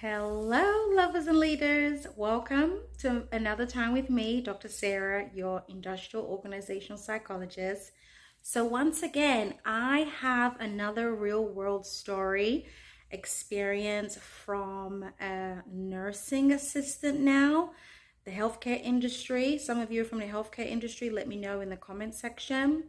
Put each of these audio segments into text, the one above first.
Hello, lovers and leaders. Welcome to another time with me, Dr. Sarah, your industrial organizational psychologist. So, once again, I have another real world story experience from a nursing assistant now, the healthcare industry. Some of you are from the healthcare industry. Let me know in the comment section.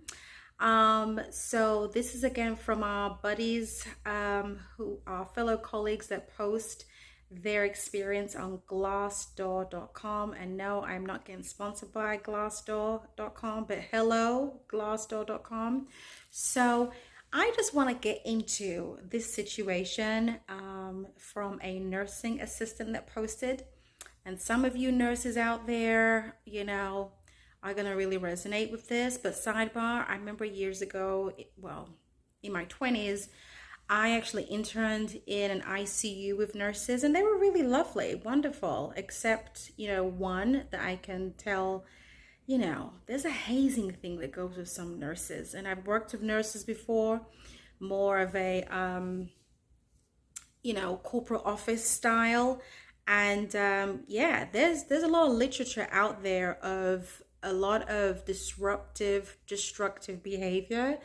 So this is again from our buddies, who are fellow colleagues that post their experience on glassdoor.com. And no, I'm not getting sponsored by glassdoor.com, but hello, glassdoor.com. So I just want to get into this situation from a nursing assistant that posted. And some of you nurses out there, are going to really resonate with this. But sidebar, I remember years ago, in my 20s, I actually interned in an ICU with nurses, and they were really lovely, wonderful, except, one that I can tell, there's a hazing thing that goes with some nurses. And I've worked with nurses before, more of a, corporate office style. And there's a lot of literature out there of a lot of disruptive, destructive behavior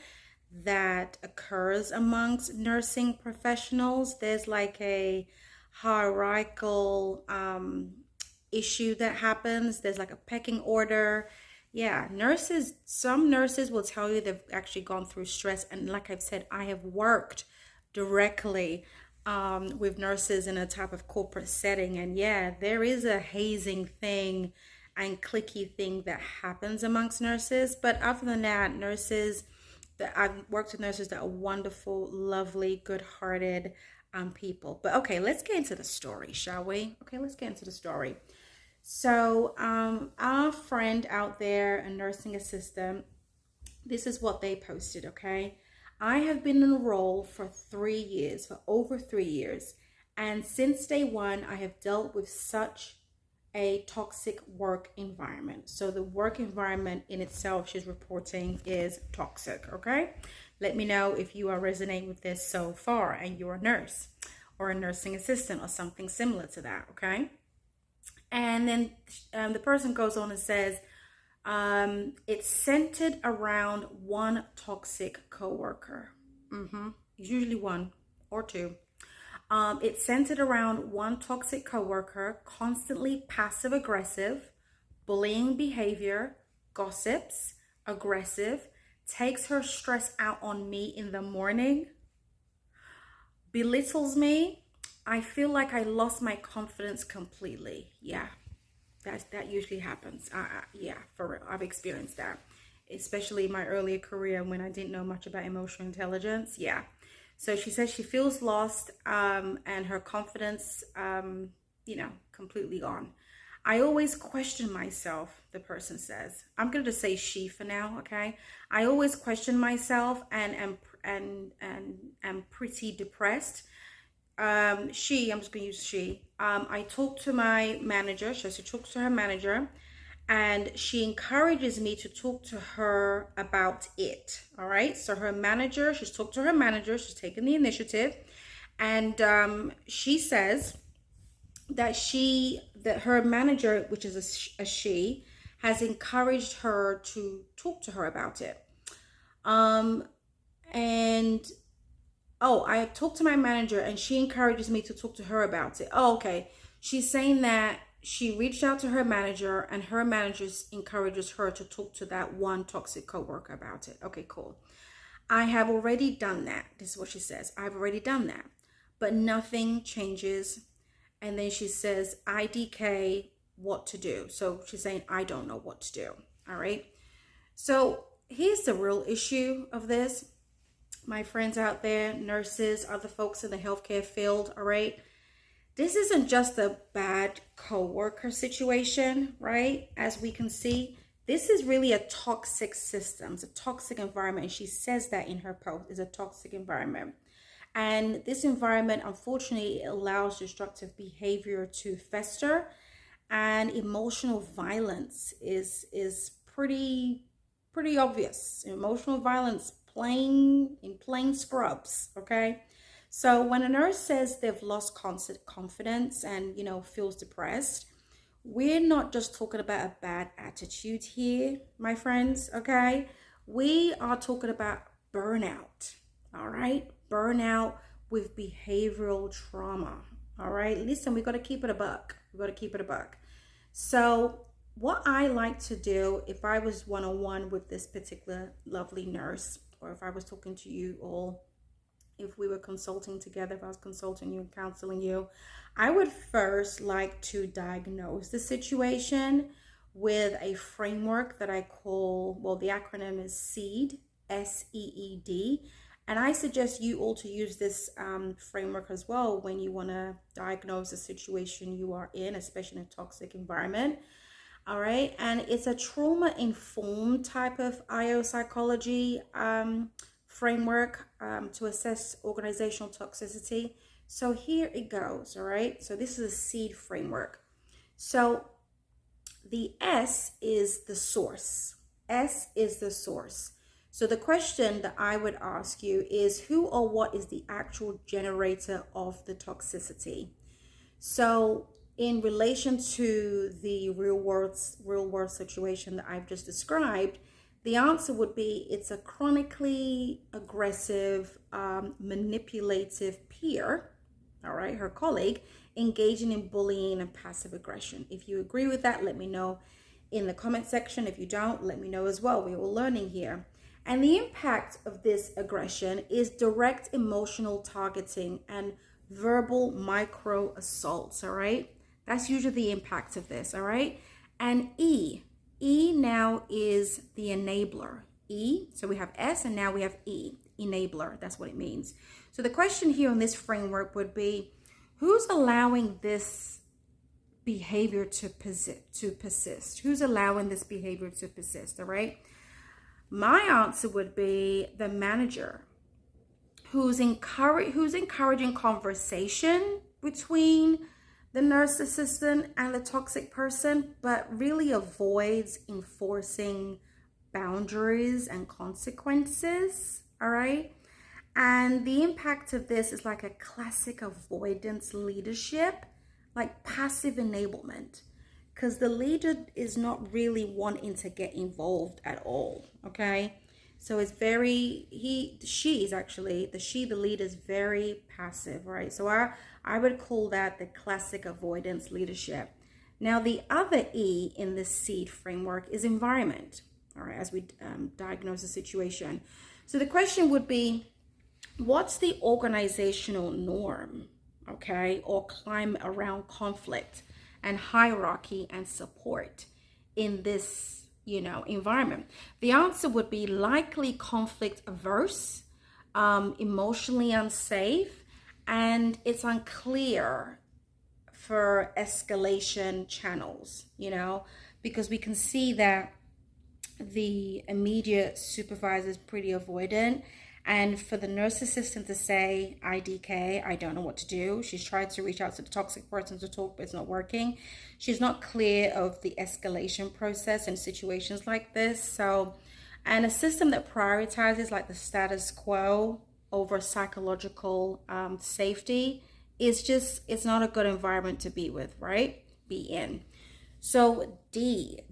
that occurs amongst nursing professionals. There's like a hierarchical issue that happens. There's like a pecking order. Yeah, some nurses will tell you they've actually gone through stress. And like I've said, I have worked directly with nurses in a type of corporate setting. And yeah, there is a hazing thing and clicky thing that happens amongst nurses. But other than that, I've worked with nurses that are wonderful, lovely, good-hearted people. But okay, let's get into the story, shall we? Okay, let's get into the story. So our friend out there, a nursing assistant, this is what they posted, okay? I have been in a role for over 3 years. And since day one, I have dealt with such a toxic work environment. So the work environment in itself, she's reporting, is toxic, okay? Let me know if you are resonating with this so far and you're a nurse or a nursing assistant or something similar to that, okay? And then the person goes on and says, it's centered around one toxic coworker. Usually one or two. It's centered around one toxic coworker, constantly passive aggressive, bullying behavior, gossips, aggressive, takes her stress out on me in the morning, belittles me. I feel like I lost my confidence completely. Yeah, that usually happens. Yeah, for real. I've experienced that, especially in my earlier career when I didn't know much about emotional intelligence. Yeah. So she says she feels lost and her confidence, completely gone. I always question myself, the person says. I'm going to just say she for now, okay? I always question myself and am pretty depressed. I'm just going to use she. I talk to my manager. She talks to her manager. And she encourages me to talk to her about it. All right. So she's talked to her manager. She's taken the initiative. And she says that her manager, which is a she, has encouraged her to talk to her about it. I talked to my manager and she encourages me to talk to her about it. Oh, okay. She's saying that she reached out to her manager and her manager encourages her to talk to that one toxic coworker about it. Okay, cool. I have already done that. This is what she says. I've already done that, but nothing changes. And then she says, IDK, what to do. So she's saying, I don't know what to do. All right. So here's the real issue of this. My friends out there, nurses, other folks in the healthcare field. All right. This isn't just a bad coworker situation, right? As we can see, this is really a toxic system, it's a toxic environment. And she says that in her post, is a toxic environment. And this environment, unfortunately, allows destructive behavior to fester. And emotional violence is pretty obvious. Emotional violence in plain scrubs, okay? So when a nurse says they've lost confidence and, feels depressed, we're not just talking about a bad attitude here, my friends, okay? We are talking about burnout, all right? Burnout with behavioral trauma, all right? Listen, we got to keep it a buck. We got to keep it a buck. So, what I like to do if I was one on one with this particular lovely nurse, or if I was talking to you all, if we were consulting together, if I was consulting you and counseling you, I would first like to diagnose the situation with a framework that I call, well, the acronym is SEED, SEED. And I suggest you all to use this framework as well when you want to diagnose the situation you are in, especially in a toxic environment. All right. And it's a trauma informed type of IO psychology framework to assess organizational toxicity. So here it goes. All right. So this is a SEED framework. So the S is the source. S is the source. So the question that I would ask you is, who or what is the actual generator of the toxicity? So in relation to the real world situation that I've just described, the answer would be it's a chronically aggressive, manipulative peer, all right, her colleague, engaging in bullying and passive aggression. If you agree with that, let me know in the comment section. If you don't, let me know as well. We're all learning here. And the impact of this aggression is direct emotional targeting and verbal micro assaults, all right? That's usually the impact of this, all right? And E now is the enabler. E, so we have S and now we have E, enabler. That's what it means. So the question here on this framework would be, who's allowing this behavior to persist? Who's allowing this behavior to persist, all right? My answer would be the manager, who's encouraging conversation between the nurse assistant and the toxic person, but really avoids enforcing boundaries and consequences, all right? And the impact of this is like a classic avoidance leadership, like passive enablement, because the leader is not really wanting to get involved at all, okay? So it's the leader is very passive, right? So I would call that the classic avoidance leadership. Now, the other E in this SEED framework is environment, all right, as we diagnose the situation. So the question would be, what's the organizational norm, okay, or climate around conflict and hierarchy and support in this, environment? The answer would be likely conflict averse, emotionally unsafe, and it's unclear for escalation channels, because we can see that the immediate supervisor is pretty avoidant. And for the nurse assistant to say, IDK, I don't know what to do. She's tried to reach out to the toxic person to talk, but it's not working. She's not clear of the escalation process in situations like this. So, and a system that prioritizes like the status quo over psychological safety it's not a good environment to be with, right? Be in. So D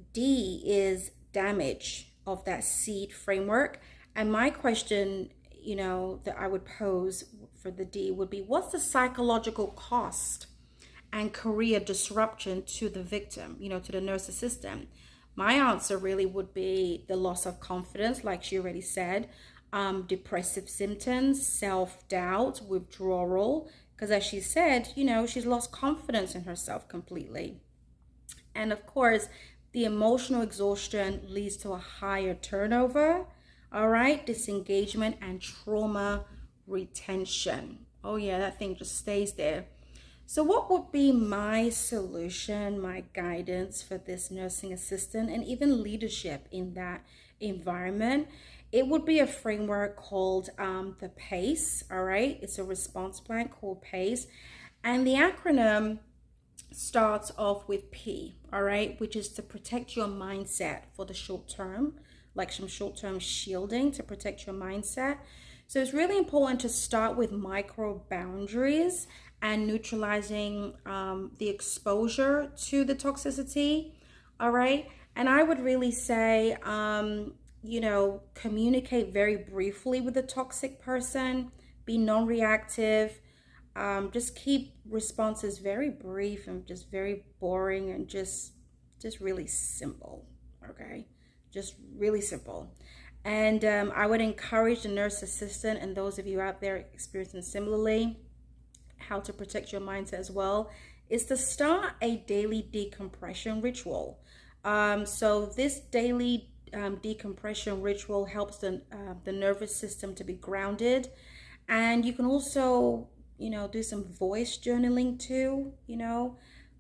is damage of that SEED framework. And my question, that I would pose for the D would be, what's the psychological cost and career disruption to the victim, to the nurse assistant? My answer really would be the loss of confidence, like she already said, depressive symptoms, self-doubt, withdrawal, because as she said, she's lost confidence in herself completely. And of course, the emotional exhaustion leads to a higher turnover, all right, disengagement and trauma retention. Oh yeah, that thing just stays there. So what would be my solution, my guidance for this nursing assistant and even leadership in that environment? It would be a framework called the P.A.C.E, all right? It's a response plan called P.A.C.E. And the acronym starts off with P, all right, which is to protect your mindset for the short term, like some short-term shielding to protect your mindset. So it's really important to start with micro boundaries and neutralizing the exposure to the toxicity. All right. And I would really say, communicate very briefly with a toxic person, be non reactive. Just keep responses very brief and just very boring and just really simple. Okay. Just really simple. And I would encourage the nurse assistant and those of you out there experiencing similarly how to protect your mindset as well is to start a daily decompression ritual. So this daily decompression ritual helps the nervous system to be grounded, and you can also do some voice journaling too.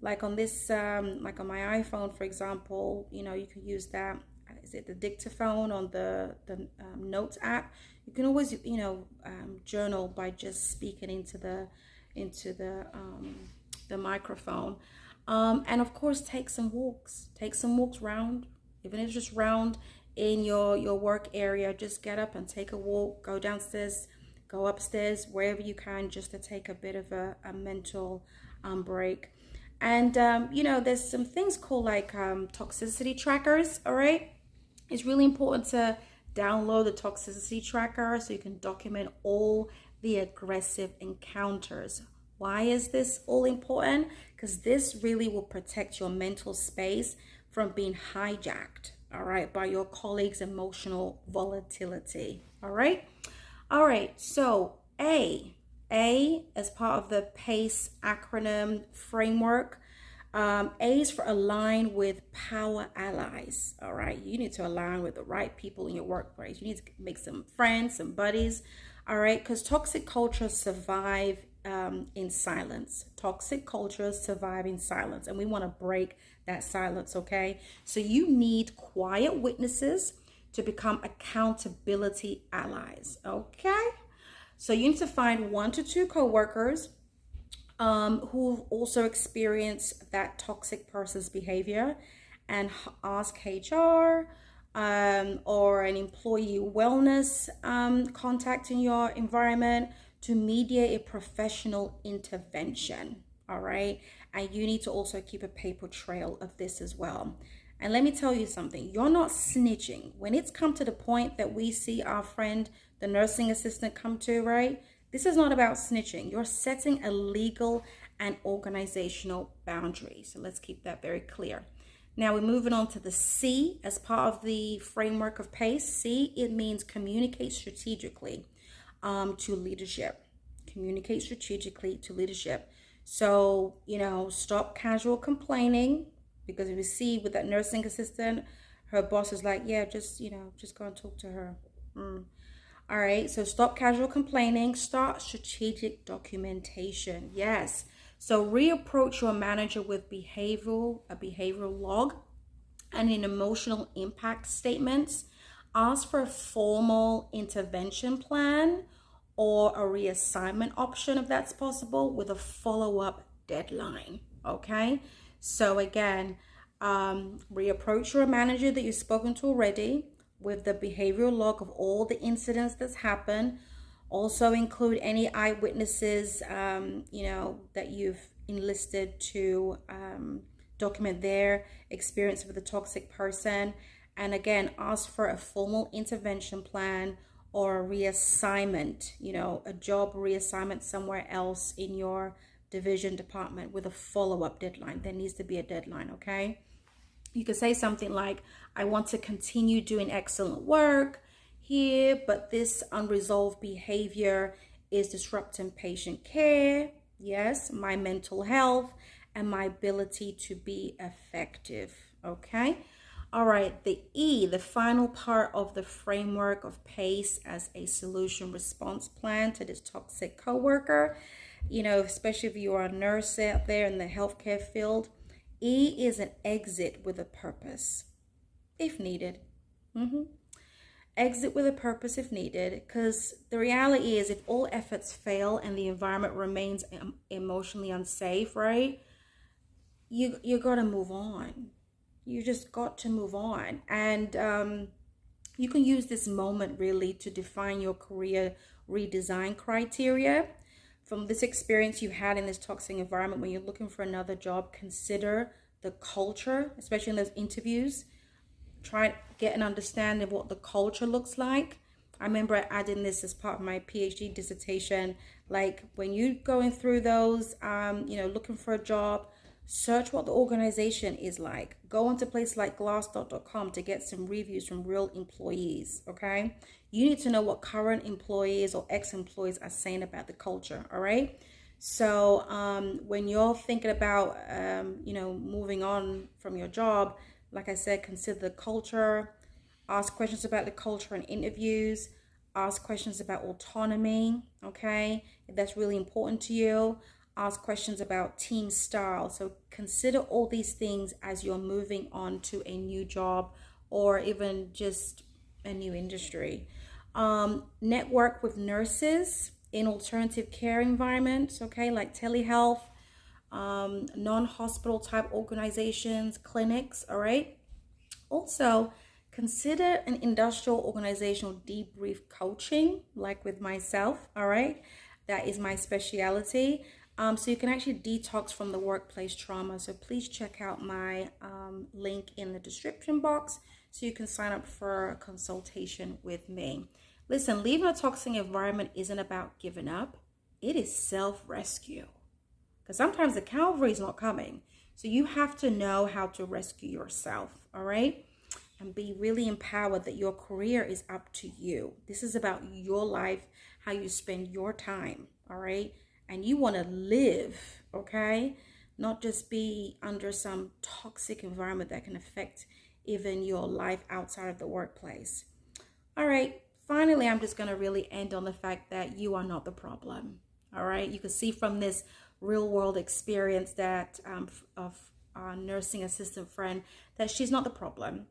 Like on this like on my iPhone, for example, you can use that. Is it the dictaphone on the notes app? You can always journal by just speaking into the microphone. And of course, take some walks. Take some walks round, even if it's just round in your work area. Just get up and take a walk. Go downstairs, go upstairs, wherever you can, just to take a bit of a mental break. And there's some things called like toxicity trackers. All right, it's really important to download the toxicity tracker so you can document all the aggressive encounters. Why is this all important? Because this really will protect your mental space from being hijacked, all right, by your colleagues' emotional volatility. All right. So A as part of the PACE acronym framework. A is for align with power allies. All right. You need to align with the right people in your workplace. You need to make some friends, some buddies. All right. Because toxic cultures survive in silence. Toxic cultures survive in silence. And we want to break that silence. Okay. So you need quiet witnesses to become accountability allies. Okay. So you need to find 1 to 2 coworkers who've also experienced that toxic person's behavior, and ask HR or an employee wellness contact in your environment to mediate a professional intervention. All right. And you need to also keep a paper trail of this as well. And let me tell you something, you're not snitching. When it's come to the point that we see our friend, the nursing assistant, come to, right? This is not about snitching. You're setting a legal and organizational boundary. So let's keep that very clear. Now we're moving on to the C as part of the framework of PACE. C, it means communicate strategically to leadership. Communicate strategically to leadership. So, stop casual complaining, because if you see with that nursing assistant, her boss is like, yeah, just go and talk to her. All right, so stop casual complaining, start strategic documentation. Yes. So reapproach your manager with a behavioral log and an emotional impact statements. Ask for a formal intervention plan or a reassignment option if that's possible, with a follow-up deadline. Okay. So again, reapproach your manager that you've spoken to already with the behavioral log of all the incidents that's happened. Also include any eyewitnesses, that you've enlisted to document their experience with a toxic person. And again, ask for a formal intervention plan or a reassignment, a job reassignment somewhere else in your division department with a follow-up deadline. There needs to be a deadline, okay? You could say something like, I want to continue doing excellent work here, but this unresolved behavior is disrupting patient care, yes, my mental health, and my ability to be effective, okay? All right, the E, the final part of the framework of PACE as a solution response plan to this toxic coworker, especially if you are a nurse out there in the healthcare field. E is an exit with a purpose, if needed. Exit with a purpose if needed, because the reality is if all efforts fail and the environment remains emotionally unsafe, right, you got to move on. You just got to move on. And you can use this moment really to define your career redesign criteria. From this experience you had in this toxic environment, when you're looking for another job, consider the culture, especially in those interviews. Try to get an understanding of what the culture looks like. I remember adding this as part of my PhD dissertation. Like when you're going through those, looking for a job, search what the organization is like. Go onto places like glassdoor.com to get some reviews from real employees, okay? You need to know what current employees or ex-employees are saying about the culture, all right? So when you're thinking about, moving on from your job, like I said, consider the culture, ask questions about the culture in interviews, ask questions about autonomy, okay? If that's really important to you, ask questions about team style. So consider all these things as you're moving on to a new job or even just a new industry. Network with nurses in alternative care environments, okay, like telehealth, non-hospital type organizations, clinics, all right? Also, consider an industrial organizational debrief coaching, like with myself, all right? That is my specialty. So you can actually detox from the workplace trauma. So please check out my link in the description box so you can sign up for a consultation with me. Listen, leaving a toxic environment isn't about giving up. It is self-rescue. Because sometimes the cavalry is not coming. So you have to know how to rescue yourself, all right? And be really empowered that your career is up to you. This is about your life, how you spend your time, all right? And you want to live, okay? Not just be under some toxic environment that can affect even your life outside of the workplace. All right, finally, I'm just going to really end on the fact that you are not the problem, all right? You can see from this real world experience that of our nursing assistant friend that she's not the problem.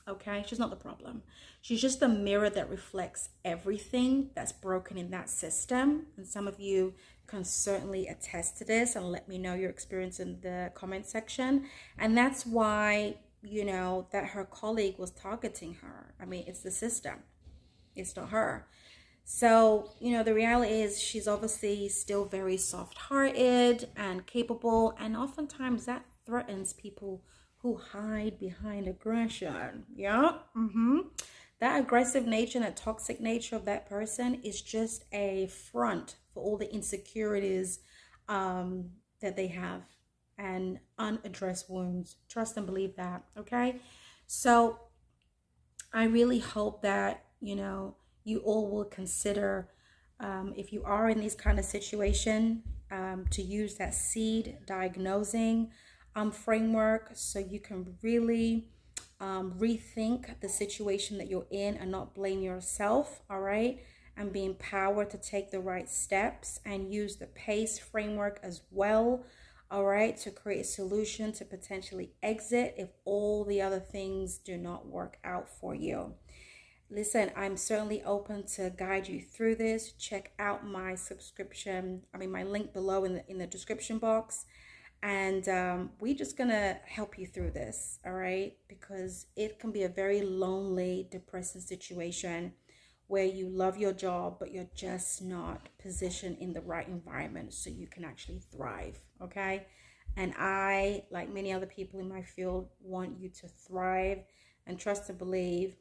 Okay, she's not the problem. She's just a mirror that reflects everything that's broken in that system. And some of you can certainly attest to this and let me know your experience in the comment section. And that's why, that her colleague was targeting her. I mean, it's the system, it's not her. So, the reality is she's obviously still very soft-hearted and capable, and oftentimes that threatens people who hide behind aggression. Yeah. That aggressive nature and that toxic nature of that person is just a front for all the insecurities that they have and unaddressed wounds. Trust and believe that. Okay. So I really hope that, you all will consider, if you are in this kind of situation, to use that seed diagnosing framework so you can really rethink the situation that you're in and not blame yourself, all right? And be empowered to take the right steps and use the P.A.C.E framework as well, all right, to create a solution to potentially exit if all the other things do not work out for you. Listen, I'm certainly open to guide you through this. Check out my my link below in the description box. And we're just going to help you through this, all right? Because it can be a very lonely, depressing situation where you love your job, but you're just not positioned in the right environment so you can actually thrive, okay? And I, like many other people in my field, want you to thrive and trust and believe.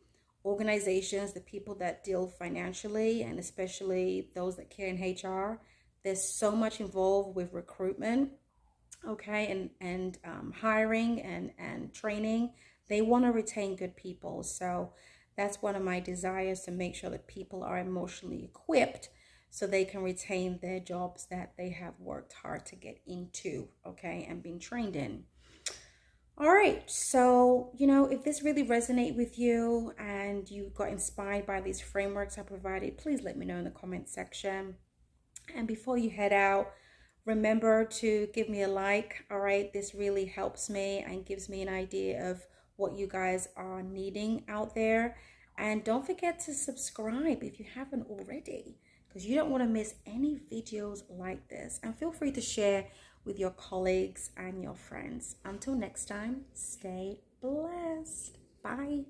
Organizations, the people that deal financially, and especially those that care in HR, there's so much involved with recruitment, okay, and hiring and training. They want to retain good people. So that's one of my desires, to make sure that people are emotionally equipped so they can retain their jobs that they have worked hard to get into, okay, and being trained in. All right, so, if this really resonates with you and you got inspired by these frameworks I provided, please let me know in the comment section. And before you head out, remember to give me a like, all right? This really helps me and gives me an idea of what you guys are needing out there. And don't forget to subscribe if you haven't already, because you don't want to miss any videos like this. And feel free to share with your colleagues and your friends. Until next time, stay blessed. Bye.